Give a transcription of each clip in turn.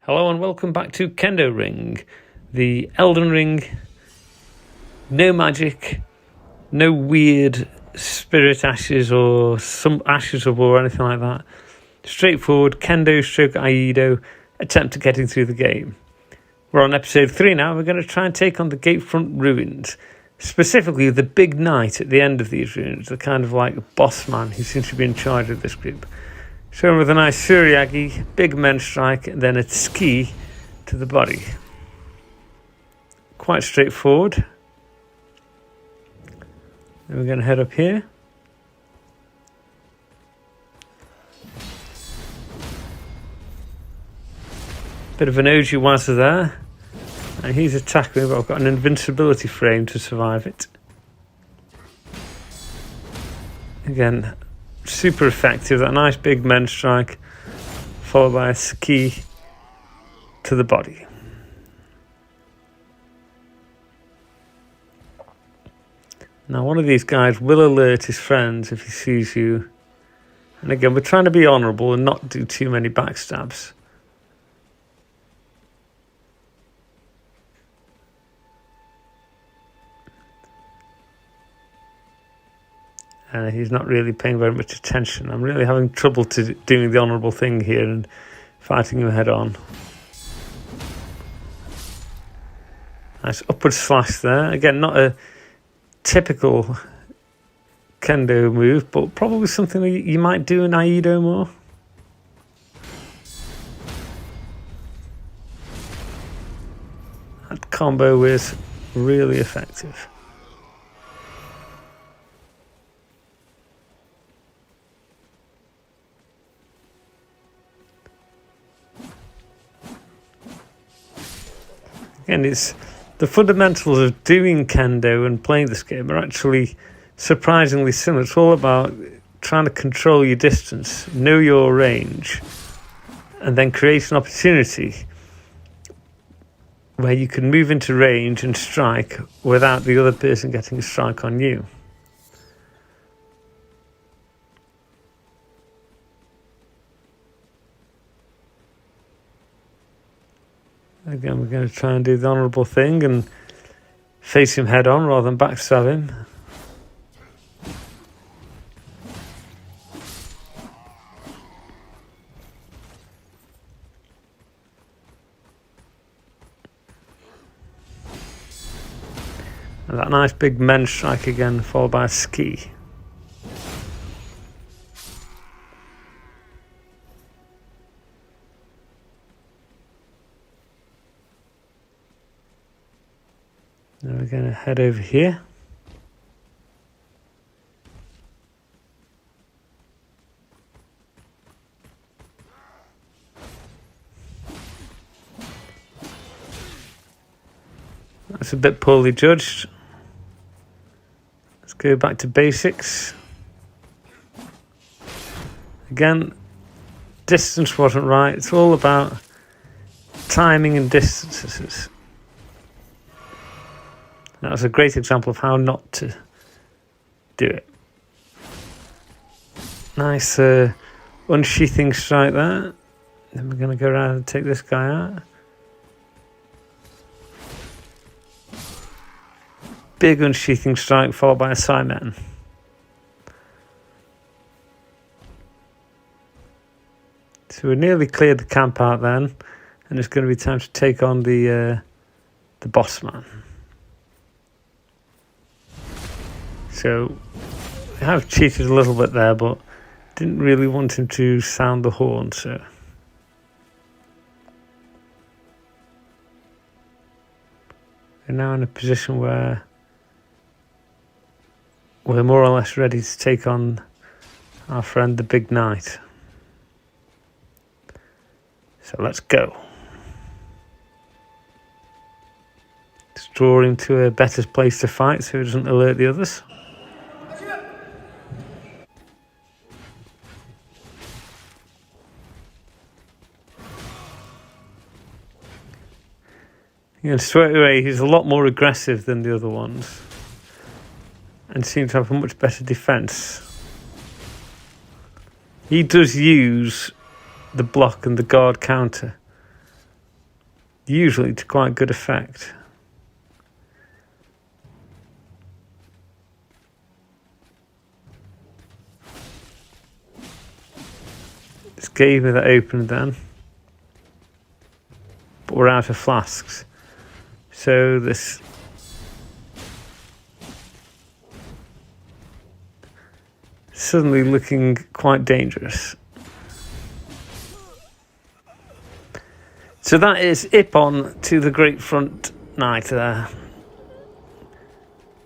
Hello and welcome back to Kendo Ring, the Elden Ring. No magic, no weird spirit ashes or some ashes of war or anything like that. Straightforward Kendo stroke Iaido attempt at getting through the game. We're on episode 3 now. We're going to try and take on the Gatefront Ruins, specifically the big knight at the end of these ruins, the kind of like boss man who seems to be in charge of this group. Shown with a nice Suriagi, big men strike, and then a ski to the body. Quite straightforward. Then we're going to head up here. Bit of an Oji-Waza there. And he's attacking me, but I've got an invincibility frame to survive it. Again, super effective. That nice big men strike, followed by a ski to the body. Now, one of these guys will alert his friends if he sees you. And again, we're trying to be honourable and not do too many backstabs. He's not really paying very much attention. I'm really having trouble doing the honourable thing here and fighting him head on. Nice upward slash there. Again, not a typical Kendo move, but probably something that you might do in Iaido more. That combo is really effective. And it's the fundamentals of doing Kendo and playing this game are actually surprisingly similar. It's all about trying to control your distance, know your range, and then create an opportunity where you can move into range and strike without the other person getting a strike on you. Again, we're going to try and do the honourable thing and face him head on rather than backstab him. And that nice big men strike again, followed by a ski. Now we're going to head over here. That's a bit poorly judged. Let's go back to basics. Again, distance wasn't right. It's all about timing and distances. That was a great example of how not to do it. Nice unsheathing strike there. Then we're going to go around and take this guy out. Big unsheathing strike followed by a Simon. So we nearly cleared the camp out then, and it's going to be time to take on the boss man. So I have cheated a little bit there, but didn't really want him to sound the horn, so we're now in a position where we're more or less ready to take on our friend the Big Knight. So let's go. Let's draw him to a better place to fight so he doesn't alert the others. You know, straight away he's a lot more aggressive than the other ones and seems to have a much better defense. He does use the block and the guard counter usually to quite good effect. This gave me that open then, but we're out of flasks, so this suddenly looking quite dangerous. So that is Ippon to the Gatefront Knight there.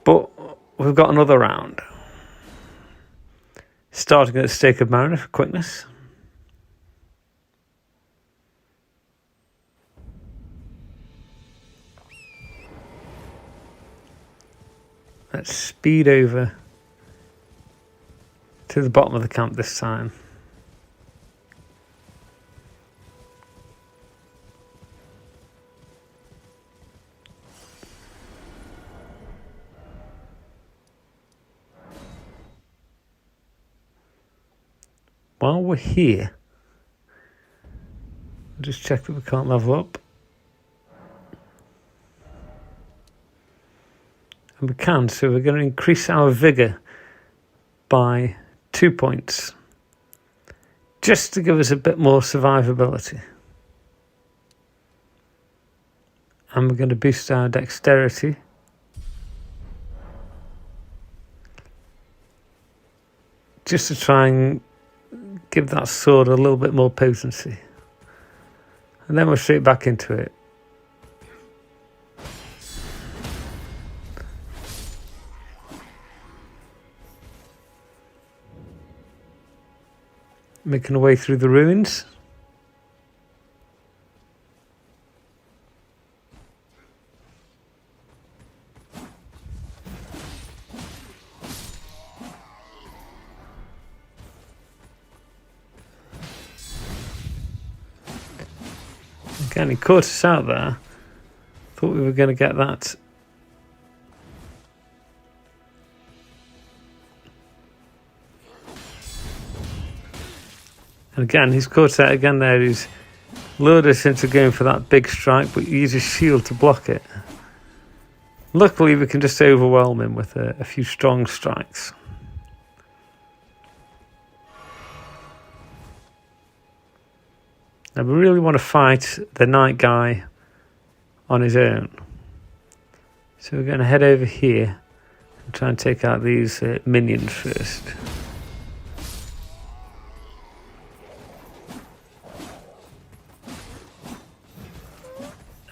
But we've got another round. Starting at the Stake of Mariner for quickness. Let's speed over to the bottom of the camp this time. While we're here, I'll just check that we can't level up. And we can, so we're going to increase our vigour by 2 points, just to give us a bit more survivability. And we're going to boost our dexterity. Just to try and give that sword a little bit more potency. And then we're straight back into it. Making our way through the ruins. Again, he caught us out there. Thought we were going to get that. And again, he's caught us out again there. He's lured us into going for that big strike, but he uses shield to block it. Luckily, we can just overwhelm him with a few strong strikes. Now we really want to fight the night guy on his own. So we're going to head over here and try and take out these minions first.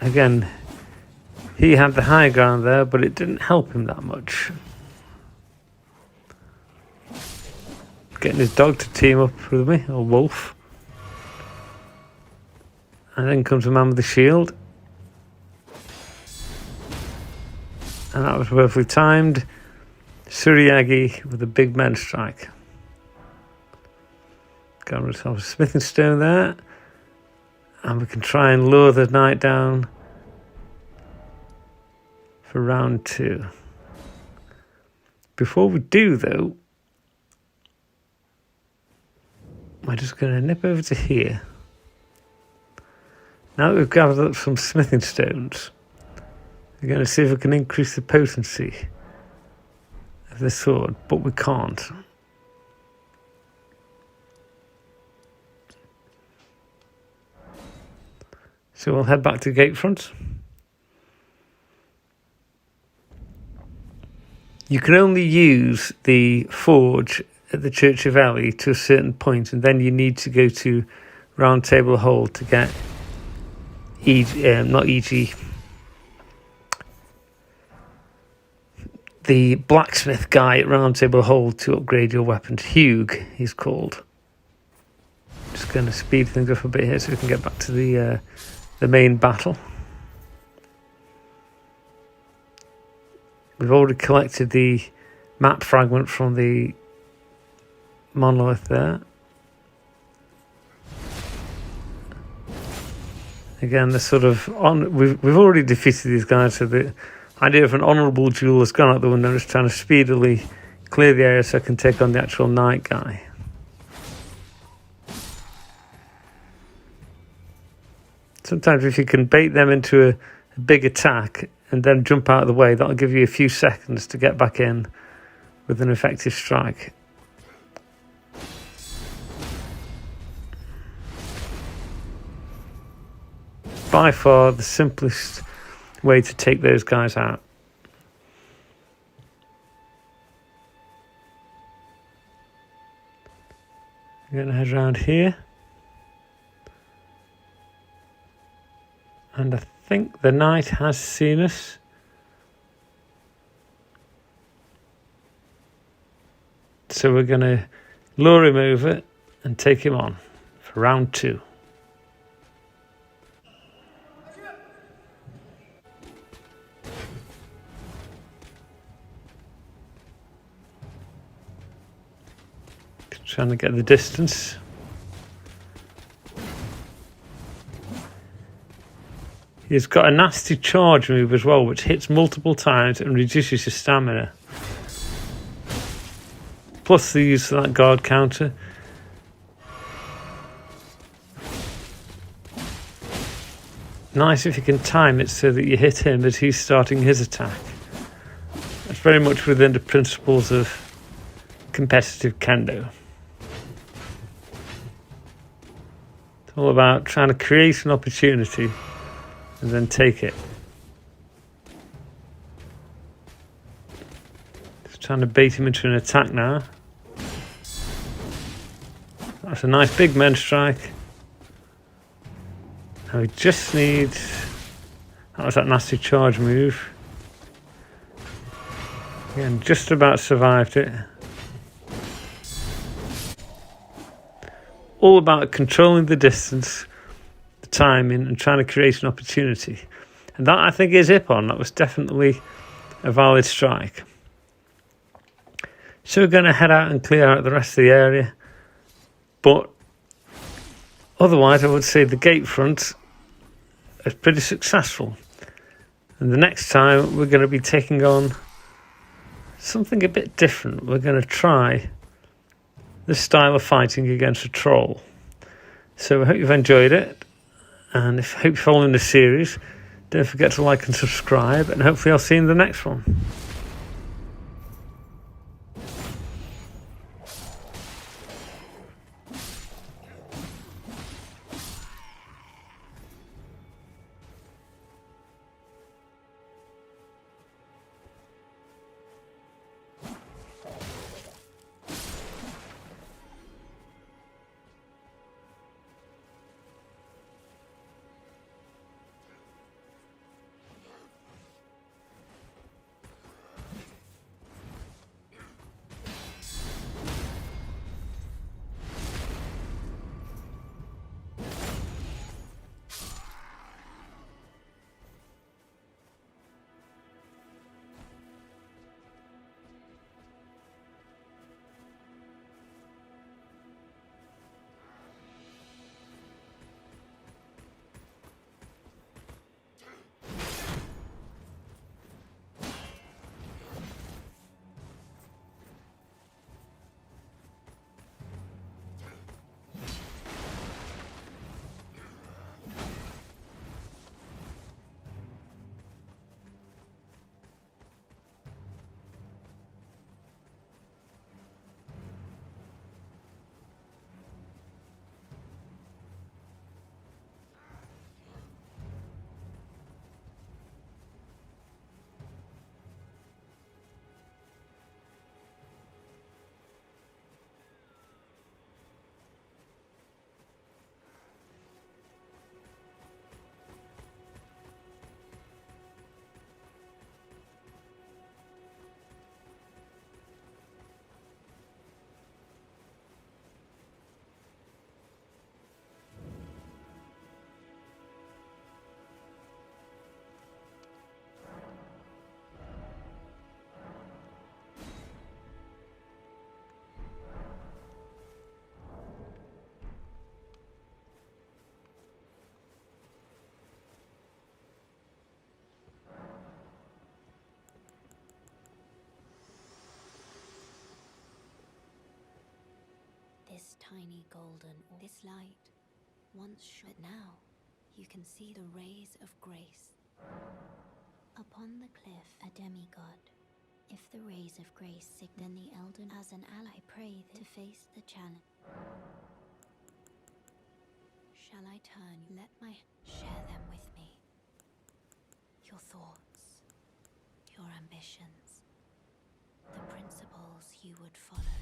Again, he had the high ground there, but it didn't help him that much. Getting his dog to team up with me, or wolf. And then comes the man with the shield. And that was perfectly timed. Suriyagi with a big men strike. Got ourselves a smithing stone there. And we can try and lure the knight down for round 2. Before we do, though, we're just going to nip over to here. Now that we've gathered up some smithing stones, we're going to see if we can increase the potency of the sword, but we can't. So we'll head back to Gatefront. You can only use the forge at the Church of Ely to a certain point, and then you need to go to Round Table Hold to get the blacksmith guy at Round Table Hold to upgrade your weapons. Hugh, he's called. Just going to speed things up a bit here so we can get back to the main battle. We've already collected the map fragment from the monolith there. Again, the sort of we've already defeated these guys, so the idea of an honourable duel has gone out the window. I'm just trying to speedily clear the area so I can take on the actual night guy. Sometimes if you can bait them into a big attack and then jump out of the way, that'll give you a few seconds to get back in with an effective strike. By far the simplest way to take those guys out. I'm going to head around here. And I think the knight has seen us. So we're going to lure him over and take him on for round 2. Trying to get the distance. He's got a nasty charge move as well, which hits multiple times and reduces your stamina. Plus the use of that guard counter. Nice if you can time it so that you hit him as he's starting his attack. That's very much within the principles of competitive kendo. It's all about trying to create an opportunity and then take it. Just trying to bait him into an attack now. That's a nice big men strike. Now we just need... That was that nasty charge move. Again, just about survived it. All about controlling the distance, the timing, and trying to create an opportunity. And that, I think, is Ippon. That was definitely a valid strike. So we're going to head out and clear out the rest of the area. But otherwise, I would say the Gatefront is pretty successful. And the next time, we're going to be taking on something a bit different. We're going to try this style of fighting against a troll. So I hope you've enjoyed it, and if hope you're following the series, don't forget to like and subscribe, and hopefully I'll see you in the next one. This tiny golden, this light, once shone now, you can see the rays of grace. Upon the cliff, a demigod. If the rays of grace sig, then the Elden as an ally pray to face the challenge. Shall I turn? Share them with me. Your thoughts, your ambitions, the principles you would follow.